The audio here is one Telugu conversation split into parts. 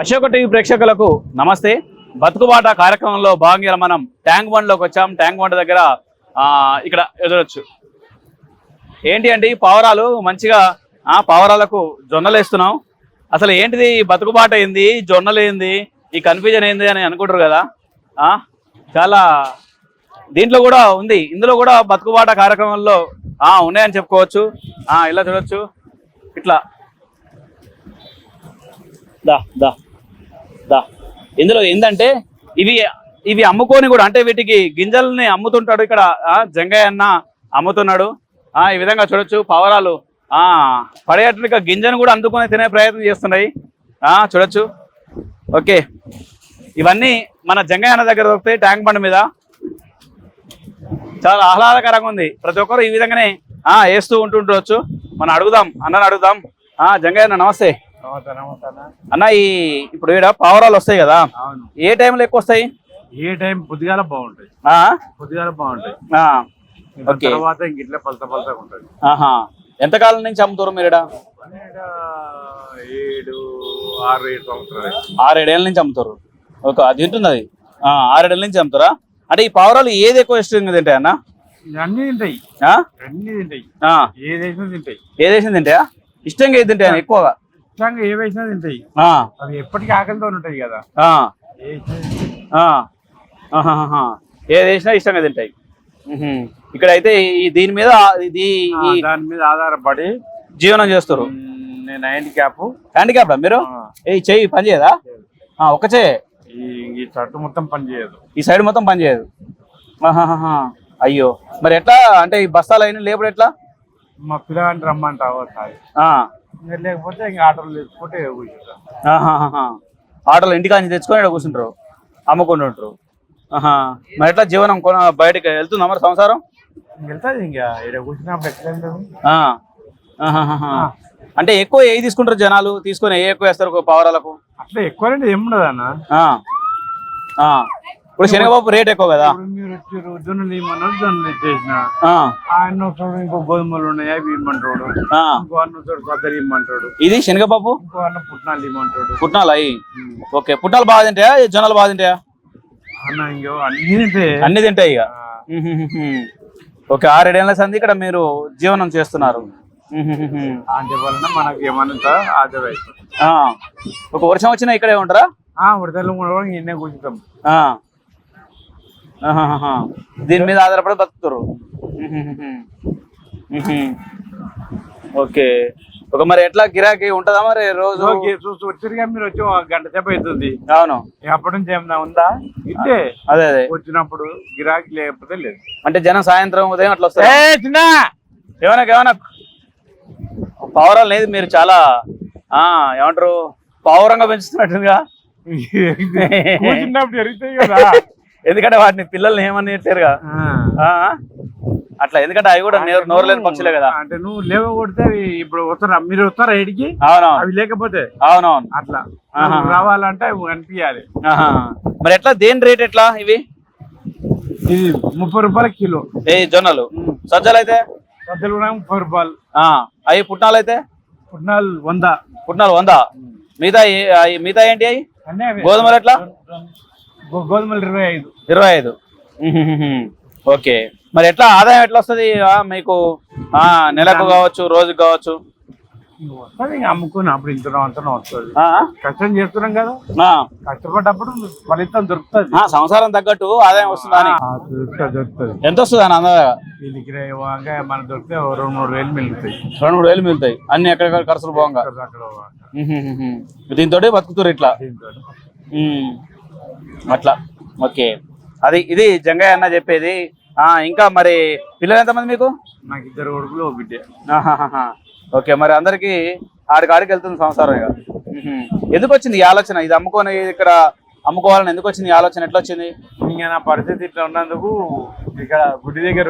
అశోక టీవీ ప్రేక్షకులకు నమస్తే. బతుకుబాట కార్యక్రమంలో భాగంగా మనం ట్యాంక్ బండ్లోకి వచ్చాం. ట్యాంక్ బండ్ దగ్గర ఇక్కడ ఎదురొచ్చు ఏంటి అంటే పావురాలు మంచిగా పావురాలకు జొన్నలు వేస్తున్నాం. అసలు ఏంటిది బతుకుబాట ఏంది, జొన్నలు ఏంది, ఈ కన్ఫ్యూజన్ ఏంది అని అనుకుంటారు కదా. చాలా దీంట్లో కూడా ఉంది, ఇందులో కూడా బతుకుబాట కార్యక్రమంలో ఉన్నాయని చెప్పుకోవచ్చు. ఇలా చూడొచ్చు. ఇట్లా దా దా దా ఇందులో ఏంటంటే ఇవి అమ్ముకొని కూడా, అంటే వీటికి గింజల్ని అమ్ముతుంటాడు ఇక్కడ జంగయ్య అన్న అమ్ముతున్నాడు. ఈ విధంగా చూడొచ్చు. పావురాలు పడేటట్టుగా గింజను కూడా అందుకొని తినే ప్రయత్నం చేస్తున్నాయి. చూడొచ్చు. ఓకే, ఇవన్నీ మన జంగయ్య అన్న దగ్గర దొరుకుతాయి ట్యాంక్ బండ్ మీద. చాలా ఆహ్లాదకరంగా ఉంది. ప్రతి ఒక్కరు ఈ విధంగానే వేస్తూ ఉంటుండొచ్చు. మనం అడుగుదాం, అన్నని అడుగుదాం. జంగయ్య అన్న నమస్తే. అన్న, ఇప్పుడు ఈడ పావురాలు వస్తాయి కదా, ఏ టైంలో ఎక్కువ వస్తాయి? ఏ టైం పొద్దుగాల బాగుంటాయి, పొద్దుగాల బాగుంటాయి. తర్వాత ఇంక ఇట్లా పలత పలతగా ఉంటుంది. ఎంతకాలం నుంచి అమ్ముతారు మీరు? 7-6 సంవత్సరాలు, 6-7 ఏళ్ళ నుంచి అమ్ముతారు. ఓకే, అది తింటుంది. అది 6-7 ఏళ్ళ నుంచి అమ్ముతారా? అంటే ఈ పావురాలు ఏది ఎక్కువ ఇష్టంగా తింటాయి అన్న? అన్ని తింటాయి, అన్ని తింటాయి. ఏదేసినా తింటాయి. ఏదేసినా తింటాయా? ఇష్టంగా ఏది తింటాయి ఎక్కువగా? ఇష్టంగా ఏ వేసినా తింటాయి. అవి ఎప్పటికీ ఆకలితో ఉంటాయి కదా. ఏది వేసినా ఇష్టంగా తింటాయి. ఇక్కడ అయితే దీని మీద దాని మీద ఆధారపడి జీవనం చేస్తారు. నేను హ్యాండిక్యాప్ మీరు ఈ చెయ్యి పని చేయదా? ఒక చెయ్యి, ఈ షర్ట్ మొత్తం పని చేయదు, ఈ సైడ్ మొత్తం పని చేయదు. అయ్యో, మరి ఎట్లా? అంటే ఈ బస్తాలు అయినా లేపుడు ఎట్లా? మా పిల్లగాని రమ్మంటావు, లేకపోతే ఇంకా ఆటోలు తెచ్చుకుంటే కూర్చుంటా. ఆటోలు ఇంటికాంచి తెచ్చుకొని ఇక్కడ కూర్చుంటారు, అమ్ముకుంటూ ఉంటారు. మరి ఎట్లా జీవనం బయటకి వెళ్తుందా మరి సంసారం? వెళ్తాది ఇంకా ఇక్కడ కూర్చున్నప్పుడు ఎట్లా వెళ్తాము. అంటే ఎక్కువ ఏ తీసుకుంటారు జనాలు? తీసుకొని ఏ ఎక్కువ వేస్తారు పావురాలకు? అట్లా ఎక్కువ ఏముండదు అన్న. ఇప్పుడు శనగపప్పు రేట్ ఎక్కువ కదా. మీరు వచ్చారు, జొన్నలు ఇమ్మన్నారు, జొన్నలు ఇచ్చేసిన. ఆయన ఒకసారి ఇంకో గోధుమలు ఉన్నాయి, అవి ఇమ్మంటాడు. ఇంకో అన్న చోటు సద్దలు ఇమ్మంటాడు. ఇది శనగపప్పు, ఇంకో అన్న పుట్నాలు ఇమ్మంటాడు. పుట్నాలు అవి. ఓకే, పుట్నాలు బాగా తింటాయా, జొన్నలు బాగా తింటాయా? అన్న ఇంకో అన్ని తింటాయి, అన్ని తింటాయి ఇక. ఓకే, 6-7 ఏళ్ళ సంది ఇక్కడ మీరు జీవనం చేస్తున్నారు. అంటే వలన మనకి ఏమన్నా ఆదాయం. ఒక వర్షం వచ్చినా ఇక్కడే ఉంటారా? వరదలు కూడా ఇన్నే కూర్చుంటాం. దీని మీద ఆధారపడి బతుకుతారు. ఓకే, ఒక మరి ఎట్లా గిరాకీ ఉంటదా మరి రోజు? చూస్తూ వచ్చారుగా మీరు, వచ్చి 1 గంట సేపు అవుతుంది. అవును, అప్పటి నుంచి ఏమన్నా ఉందా? ఇంటే అదే అదే వచ్చినప్పుడు గిరాకీ, లేకపోతే లేదు. అంటే జనం సాయంత్రం ఉదయం అట్లా వస్తారు. ఏమన్నా పావురాలు లేదు, మీరు చాలా ఏమంటారు పావురంగా పెంచుతున్నట్టుగా. జరుగుతాయి కదా, ఎందుకంటే వాటిని పిల్లల్ని ఏమని చెప్పారుగా అట్లా. ఎందుకంటే అవి కూడా నోరలేని పక్షులే కదా. అంటే నువ్వు లేవ కొడితే ఇప్పుడు వస్తారా, మీరు వస్తారా ఇడికి? అవునవును, అవి లేకపోతే అవునవును అట్లా రావాలంటే అవి కనిపించాలి. మరి ఎట్లా, దేని రేట్ ఎట్లా? ఇవి ఇది 30 రూపాయల కిలో. ఏ జొన్నలు, సజ్జలు అయితే? సజ్జలు కూడా 30 రూపాయలు. అవి పుట్నాలు అయితే? పుట్నాలు 100. పుట్నాలు 100. మిగతా ఏంటి అవి? గోధుమలు ఎట్లా? గోధుమలు 25. 25. ఓకే, మరి ఎట్లా ఆదాయం ఎట్లా వస్తుంది మీకు? నెలకు కావచ్చు, రోజుకి కావచ్చు? వస్తుంది ఇంకా అమ్ముకుని అప్పుడు ఇంత వస్తుంది. కష్టం చేస్తున్నాం కదా, కష్టపడ్డప్పుడు ఫలితం దొరుకుతుంది. సంసారం తగ్గట్టు ఆదాయం వస్తుందా? దొరుకుతుంది. ఎంత వస్తుంది అన్న అందాగా? వీళ్ళకి మనకు దొరికితే 2-3 వేలు మిగులుతాయి. 2-3 వేలు మిగులుతాయి, అన్ని ఎక్కడ ఖర్చులు పోగా. దీంతో బతుకుతారు ఇట్లా అట్లా. ఓకే, ఇది జంగయ్య అన్న చెప్పేది. ఇంకా మరి పిల్లలు ఎంతమంది మీకు? నాకు 2 కొడుకులు, 1 బిడ్డ. ఓకే, మరి అందరికి ఆడికి వెళ్తుంది సంసారం ఇక. ఎందుకు వచ్చింది ఈ ఆలోచన? ఇది అమ్ముకొని ఇక్కడ అమ్ముకోవాలని ఎందుకు వచ్చింది ఈ ఆలోచన? ఎట్లా వచ్చింది? ఇంకా నా పరిస్థితి ఇట్లా ఉన్నందుకు ఇక్కడ గుడి దగ్గర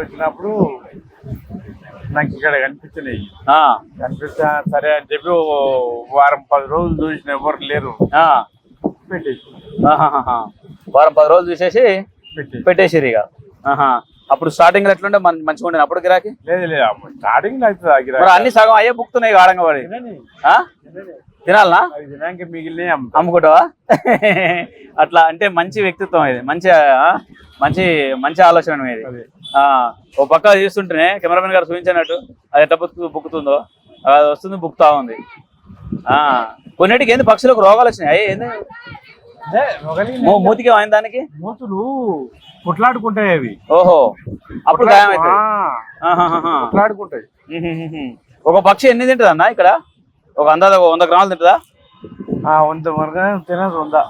వచ్చినప్పుడు నాకు ఇక్కడ కనిపించినాయి. సరే అని చెప్పి 1-10 రోజులు చూసిన, ఎవరు లేరు, పెట్టేసి 1-10 రోజులు చూసేసి పెట్టేసిరు ఇక. అప్పుడు స్టార్టింగ్ ఎట్లుంటే మంచిగా ఉండే అప్పుడు గిరాకీ లేదు లేదు స్టార్టింగ్ లో అయితే మరి అన్ని సగం అయ్యే బుక్తున్నాయి ఆడంగా పడి ఆ? తినాలనా తినాక మిగిలిన అమ్ముకుంటావా అట్లా అంటే మంచి వ్యక్తిత్వం ఇది మంచి మంచి మంచి ఆలోచన ఇది ఓ పక్క చూస్తుంటేనే కెమెరామెన్ గారు చూపించినట్టు అది ఎట్లా బుక్కుతుందో అది వస్తుంది బుక్తా ఉంది కొన్నిటికి ఏంది పక్షులకు రోగాలు వచ్చినాయి ఏంది మూతికి అయిన దానికి మూతులు కొట్లాడుకుంటాయి అవి ఓహో అప్పుడు గాయం అవుతుంది కొట్లాడుకుంటాయి ఒక పక్షి ఎన్ని తింటది అన్న ఇక్కడ ఒక అందాజ 100 గ్రాములు తింటుందా 100 వరకు తినదు 100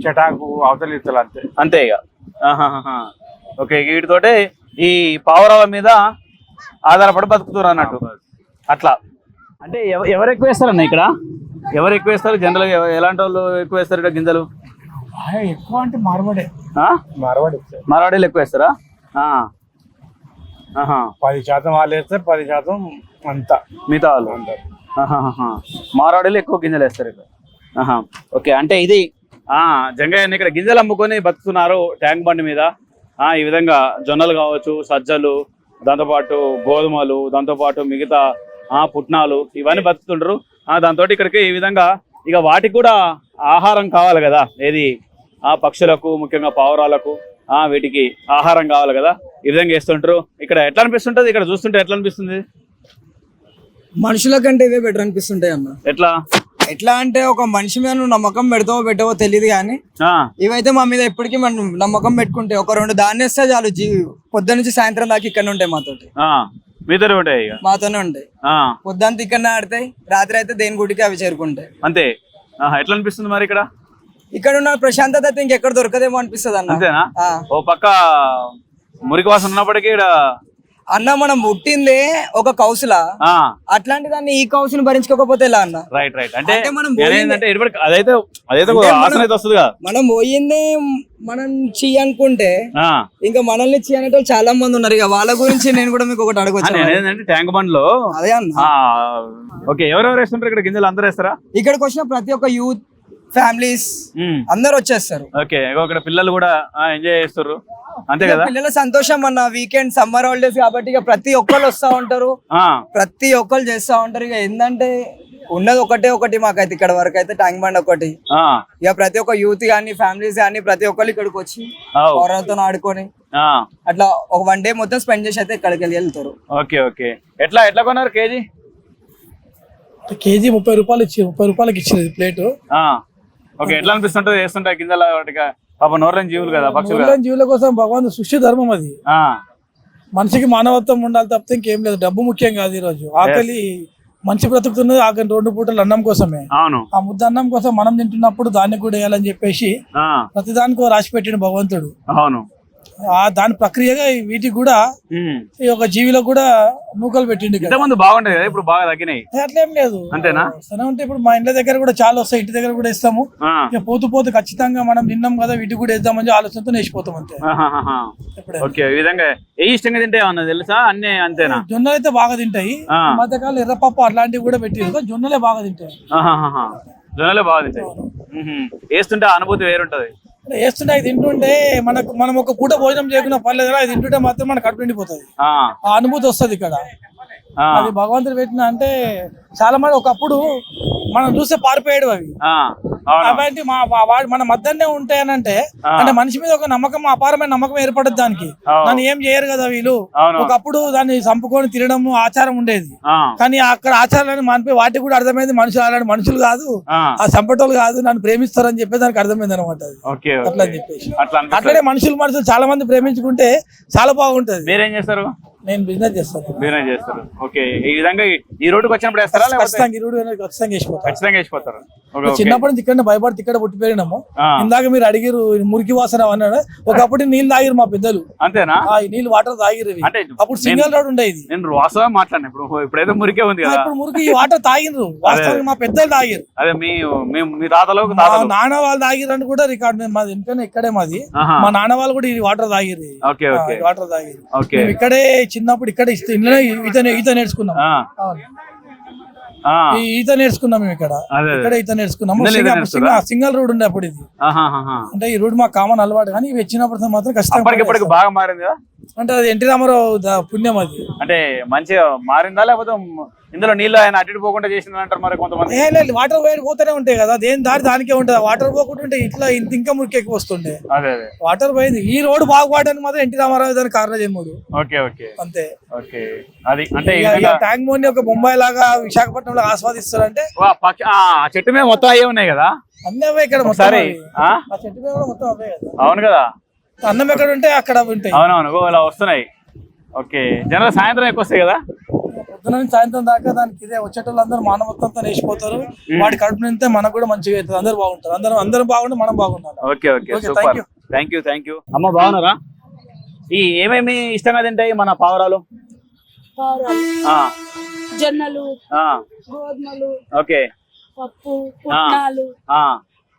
చటాకు అవతలి ఇతలు అంతే అంతే ఇక ఓకే వీటితోటే ఈ పావురాల మీద ఆధారపడి బతుకుతారు అన్నట్టు అట్లా అంటే ఎవరు ఎక్కువ వేస్తారన్న ఇక్కడ ఎవరు ఎక్కువ వేస్తారు జనరల్ గా ఎలాంటి వాళ్ళు ఎక్కువ వేస్తారు ఇక్కడ గింజలు ఎక్కువ అంటే మార్వాడే మార్వాడీలు ఎక్కువ వేస్తారా 10% వాళ్ళు వేస్తారు 10% అంతా మిగతా వాళ్ళు మార్వాడీలు ఎక్కువ గింజలు వేస్తారు ఇక్కడ ఓకే అంటే ఇది జంగయ్య ఇక్కడ గింజలు అమ్ముకొని బతుకుతున్నారు ట్యాంక్ బండి మీద ఈ విధంగా జొన్నలు కావచ్చు సజ్జలు దాంతోపాటు గోధుమలు దాంతోపాటు మిగతా పుట్నాలు ఇవన్నీ బతుకుతుంటారు దాంతో ఇక్కడికి ఈ విధంగా ఇక వాటికి కూడా ఆహారం కావాలి కదా ఏది పక్షులకు ముఖ్యంగా పావురాలకు వీటికి ఆహారం కావాలి కదా ఈ విధంగా వేస్తుంటారు ఇక్కడ ఎట్లా అనిపిస్తుంటది ఇక్కడ చూస్తుంటే ఎట్లా అనిపిస్తుంది మనుషుల కంటే ఇవే బెటర్ అనిపిస్తుంటాయి అన్న ఎట్లా అంటే ఒక మనిషి మీద నువ్వు నమ్మకం పెడతావో పెట్టవో తెలియదు కానీ ఇవైతే మా మీద ఎప్పటికీ మనం నమ్మకం పెట్టుకుంటే ఒక 2 దాన్ని వేస్తే చాలు పొద్దు నుంచి సాయంత్రం దాకా ఇక్కడ ఉంటాయి మాతోనే ఉంటాయి పొద్దుంతా ఇక్కడ ఆడతాయి రాత్రి అయితే దేని గుడికి అవి చేరుకుంటాయి అంతే ఎట్లా అనిపిస్తుంది మరి ఇక్కడ ఉన్న ప్రశాంతత ఇంకెక్కడ దొరకదేమో అనిపిస్తుంది అన్న ఓ పక్క మురికి వాసన ఉన్నప్పటికీ అన్న మనం పుట్టిందే ఒక కౌసులా అట్లాంటి దాన్ని ఈ కౌసుని భరించుకోకపోతే ఎలా అన్న రైట్ అంటే మనం పోయిందే మనం అనుకుంటే ఇంకా మనల్ని అనేటో చాలా మంది ఉన్నారు ఇక వాళ్ళ గురించి నేను కూడా మీకు ఒకటి అడగొచ్చు ట్యాంక్ బండ్ లో అదే అన్న ఓకే ఎవరెవరు వేస్తుంటారు ఇక్కడ గింజలు అందరూ వేస్తారా ఇక్కడికి వచ్చిన ప్రతి ఒక్క యూత్ ఫ్యామిలీస్ అందరు వచ్చేస్తారు ఓకే ఇక్కడ పిల్లలు కూడా ఎంజాయ్ చేస్తారు అంతే కదా పిల్లల సంతోషం అన్న వీకెండ్ సమ్మర్ హాలిడేస్ కాబట్టి ఇక ప్రతి ఒక్కరు వస్తా ఉంటారు ప్రతి ఒక్కరు చేస్తా ఉంటారు ఇక ఏంటంటే ఉన్నది ఒకటి మాకైతే ఇక్కడ వరకు అయితే ట్యాంక్ బండ్ ఒకటి ఇక ప్రతి ఒక్క యూత్ గానీ ఫ్యామిలీస్ గానీ ప్రతి ఒక్కరు ఇక్కడికి వచ్చి ఎవరితో ఆడుకొని అట్లా ఒక 1 డే మొత్తం స్పెండ్ చేసి అయితే ఇక్కడికి వెళ్తారు ఓకే ఎట్లా కొన్నారు కేజీ 30 రూపాయలు ఇచ్చి 30 రూపాయలకి ఇచ్చింది ప్లేట్ ఓకే ఎట్లా అనిపిస్తుంటది వేస్తుంటాయి గింజల వాటిగా పాప నోర్లని జీవులు కదా జీవుల కోసం భగవంతు సృష్టి ధర్మం అది మనిషికి మానవత్వం ఉండాలి తప్పితే ఇంకేం లేదు డబ్బు ముఖ్యం కాదు ఈ రోజు ఆకలి మంచి బ్రతుకుతున్నది ఆకలి 2 పూటలు అన్నం కోసమే ఆ ముద్ద అన్నం కోసం మనం తింటున్నప్పుడు దాన్ని కూడా వేయాలని చెప్పేసి ప్రతి దానికో రాసి పెట్టిన భగవంతుడు అవును దాని ప్రక్రియగా వీటికి కూడా ఈ యొక్క జీవిలో కూడా మూకలు పెట్టిండు ఇంతకుముందు బాగుండేది కదా ఇప్పుడు బాగా తగ్గినాయి అట్లేం లేదు అంతేనా సరే ఉంటే ఇప్పుడు మా ఇంటి దగ్గర కూడా చాలా వస్తాయి ఇంటి దగ్గర కూడా ఇస్తాము పోతూ ఖచ్చితంగా మనం తిన్నాం కదా వీటికి కూడా వేద్దామని ఆలోచనతో వేసిపోతాం అంతే ఈ విధంగా ఏ ఇష్టంగా తింటే అన్నది తెలుసా అన్ని అంతేనా జొన్నలు అయితే బాగా తింటాయి మధ్యకాలం ఎర్రపప్పు అట్లాంటివి కూడా పెట్టిరు జొన్నలే బాగా తింటాయి వేస్తుంటే అనుభూతి వేరుంటది వేస్తుంటే అది తింటుంటే మనం ఒక పూట భోజనం చేయకుండా పర్లేదు అది తింటుంటే మాత్రం మన కడుపు నిండిపోతుంది ఆ అనుభూతి వస్తుంది ఇక్కడ అది భగవంతుడు పెట్టిన అంటే చాలా మంది ఒకప్పుడు మనం చూస్తే పారిపోయాడు అవి అవన్నీ మన మధ్యనే ఉంటాయనంటే అంటే మనిషి మీద ఒక నమ్మకం అపారమైన నమ్మకం ఏర్పడదు దానికి దాన్ని ఏం చేయరు కదా వీళ్ళు ఒకప్పుడు దాన్ని చంపుకొని తినడం ఆచారం ఉండేది కానీ అక్కడ ఆచారాన్ని మానిపోయి వాటికి కూడా అర్థమైంది మనుషులు అలాంటి మనుషులు కాదు ఆ చంపటోళ్ళు కాదు నన్ను ప్రేమిస్తారని చెప్పి దానికి అర్థమైంది అనమాట అట్లా అని చెప్పేసి అట్లనే మనుషులు చాలా మంది ప్రేమించుకుంటే చాలా బాగుంటది. మీరేం చేస్తారు? నేను బిజినెస్ చేస్తాను. ఓకే ఈ విధంగా ఈ రోడ్డుకి వచ్చినప్పుడు వేస్తారా? ఖచ్చితంగా ఈ రోడ్డు ఖచ్చితంగా వేసిపోతారు. చిన్నప్పటి నుంచి ఇక్కడ భయపడి ఇక్కడ పుట్టి పెరిగినాము. ఇందాక మీరు అడిగిరు మురికి వాసన అన్నాడు. ఒకప్పుడు నీళ్ళు తాగిరు మా పెద్దలు. అంతేనా? ఈ నీళ్ళు వాటర్ తాగిరు. అప్పుడు సింగిల్ రోడ్ ఉండేది. నేను వాస్తవం మాట్లాడిన ఇప్పుడైతే మురికే ఉంది కదా. ఇప్పుడు మురికి ఈ వాటర్ తాగిరు. వాస్తవానికి మా పెద్దలు తాగిరు. అదే మీ తాతలో నాన్న వాళ్ళు తాగిరు అని కూడా రికార్డు. మాది ఇంట్లోనే ఇక్కడే మాది. మా నాన్న వాళ్ళు కూడా ఈ వాటర్ తాగిరు. వాటర్ తాగిరు. ఇక్కడే చిన్నప్పుడు ఇక్కడ ఈత నేర్చుకున్నాం. ఆ, ఈత నేర్చుకున్నాం మేము ఇక్కడ. అదే అదే. ఇక్కడ ఈత నేర్చుకున్నాము. ఇందులో ఈత నేర్చుకున్నారా? సింగల్ రోడ్ ఉండే అప్పుడు ఇది. ఆహాహాహా. అంటే ఈ రోడ్ మాకు కామన్ అలవాటు, కానీ ఇవి వచ్చినప్పుడు మాత్రం కష్టం. అప్పటికిప్పటికి బాగా మారింది కదా, అంటే అది ఎన్టీ రామారావు పుణ్యం అది. అంటే మంచిగా మారిందా లేకపోతే ఇందులో నీళ్ళు ఆయన అటు ఇటు పోకుండా చేసింది అంటారు మరి కొంతమంది. వాటర్ పోతూనే ఉంటాయి కదా, దేని దారి దానికే ఉంటుంది. వాటర్ పోకుంటుంటే ఇట్లా ఇంకా మురికి ఎక్కువ వస్తుండే. అదే అదే. వాటర్ పోయింది. ఈ రోడ్ బాగుపడడానికి మాత్రం ఎన్టీ రామారావు దాని కారణ జన్ముడు. ఓకే ఓకే అంతే. ఓకే. అది అంటే ఈ ఇక విధంగా ట్యాంక్ బండ్ ఒక ముంబై లాగా విశాఖపట్నంలో ఆస్వాదిస్తారంటే ఆ చెట్టు మీద మొత్తం అయ్యే ఉన్నాయి కదా అన్నీ అవే ఇక్కడ మొత్తం. సరే. అవి. ఆ చెట్టు మీద కూడా మొత్తం అవే కదా. అవును కదా. అన్నం ఎక్కడ ఉంటే అక్కడ ఉంటాయి. అవునవును, ఇలా వస్తున్నాయి. ఓకే. జనరల్ సాయంత్రం ఎక్కువ వస్తాయి కదా. పొద్దున నుంచి సాయంత్రం దాకా దానికి ఇదే వచ్చేటోళ్ళు అందరూ మానవత్వంతో వేసిపోతారు. వాడి కడుపు నింటే మనకు కూడా మంచిగా అవుతుంది. అందరూ బాగుంటారు. అందరం బాగుంటే మనం బాగుండాలి. Okay okay, okay, super. Thank you. అమ్మ బాగున్నారా? ఈ ఏమేమి ఇష్టంగా తింటాయి మన పావురాలు? ఆ, జొన్నలు, ఆ, గోధుమలు, ఓకే. పప్పు, పుట్నాలు, ఆ,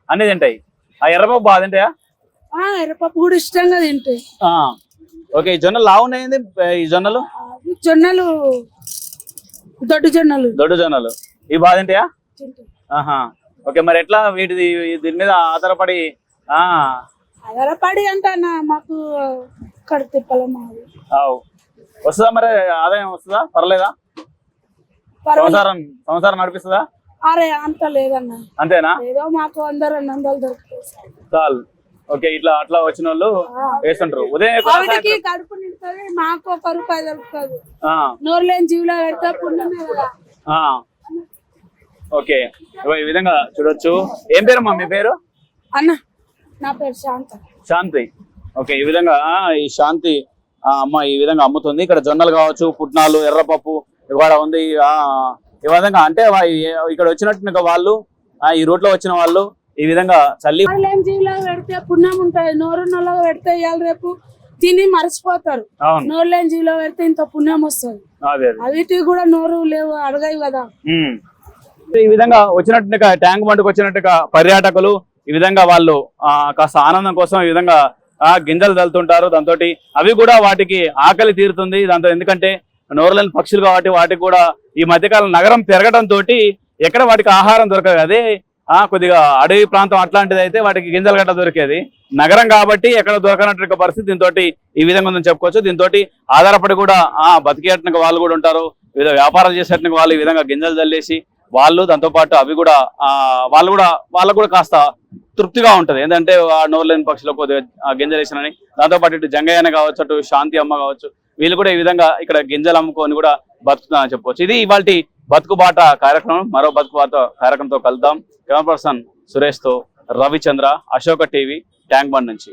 అన్ని తింటాయి. ఆ ఎర్రపప్పు బాగా తింటాయా? ఎర్రపప్పు కూడా ఇష్టంగా తింటాయి. ఆ, ఓకే. ఈ జొన్నలు లావున్నాయింది, ఈ జొన్నలు జొన్నలు దొడ్డు జొన్నలు దొడ్డు జొన్నలు ఇవి బాగా తింటాయా? తింటాయి. ఆహా. ఓకే. మరి ఎట్లా వీటిది దీని మీద ఆధారపడి ఆధారపడి అంటే మాకు కడుపు తిప్పలే మాది. వస్తుందా మరి, ఆదాయం వస్తుందా? పర్లేదా? సంవత్సరం నడిపిస్తుందా? అరే అంత లేదన్నా, అంతేనా? ఏదో మాకు అందరు నందలు దొరుకుతాయి చాలు. ఓకే. అట్లా వచ్చిన వాళ్ళు వేస్తుంటారు. ఉదయం ఆవిడకి కడుపు నిండుతుంది, మాకు ₹1 దొరుకుతుంది. నోరు లేని జీవులో పెడితే పుణ్యమే కదా. ఓకే. ఈ విధంగా చూడొచ్చు. ఏం పేరమ్మా మీ పేరు? అన్న నా పేరు శాంతి. ఓకే. ఈ విధంగా ఈ శాంతి అమ్మ ఈ విధంగా అమ్ముతుంది. ఇక్కడ జొన్నలు కావచ్చు, పుట్నాలు, ఎర్రపప్పు ఇవాళ ఉంది. ఈ విధంగా అంటే ఇక్కడ వచ్చినట్టు వాళ్ళు ఈ రూట్ లో వచ్చిన వాళ్ళు ఈ విధంగా చల్లి జీవులో పెడితే పుణ్యం ఉంటుంది. నోరు నొల్లగా పెడితే ఇవాళ రేపు తిని మర్చిపోతారు. నోరు లేని జీవిలో పెడితే ఇంత పుణ్యం వస్తుంది. అవిటికి కూడా నోరు లేవు, అడగాయి కదా. ఈ విధంగా వచ్చినట్టుగా ట్యాంక్ బండ్కి వచ్చినట్టుగా పర్యాటకులు ఈ విధంగా వాళ్ళు కాస్త ఆనందం కోసం ఈ విధంగా గింజలు చల్లుతుంటారు. దాంతో అవి కూడా వాటికి ఆకలి తీరుతుంది. దాంతో ఎందుకంటే నోరులేని పక్షులు కాబట్టి వాటికి కూడా ఈ మధ్యకాలం నగరం పెరగడం తోటి ఎక్కడ వాటికి ఆహారం దొరకదు. అదే కొద్దిగా అడవి ప్రాంతం అట్లాంటిది అయితే వాటికి గింజలు గట్ట దొరికేది. నగరం కాబట్టి ఎక్కడ దొరకనట్టు పరిస్థితి దీంతో ఈ విధంగా ఉందని చెప్పుకోవచ్చు. దీంతో ఆధారపడి కూడా బతికేటట్టుగా వాళ్ళు కూడా ఉంటారు. వివిధ వ్యాపారాలు చేసేటట్టుగా వాళ్ళు ఈ విధంగా గింజలు చల్లేసి వాళ్ళు దాంతో పాటు అవి కూడా వాళ్ళకు కూడా కాస్త తృప్తిగా ఉంటది. ఏంటంటే నోరులేని పక్షులకు కొద్దిగా గింజలు వేసినని. దాంతో పాటు ఇటు జంగయ్యన కావచ్చు, అటు శాంతి అమ్మ కావచ్చు, వీళ్ళు కూడా ఈ విధంగా ఇక్కడ గింజలు అమ్ముకొని కూడా బతుకుతుందని చెప్పవచ్చు. ఇది ఇవాళ బతుకుబాట కార్యక్రమం. మరో బతుకుబాట కార్యక్రమంతో కలుద్దాం. కెమెరా పర్సన్ సురేష్ తో Ravichandra, Ashoka TV, tank bund నుంచి.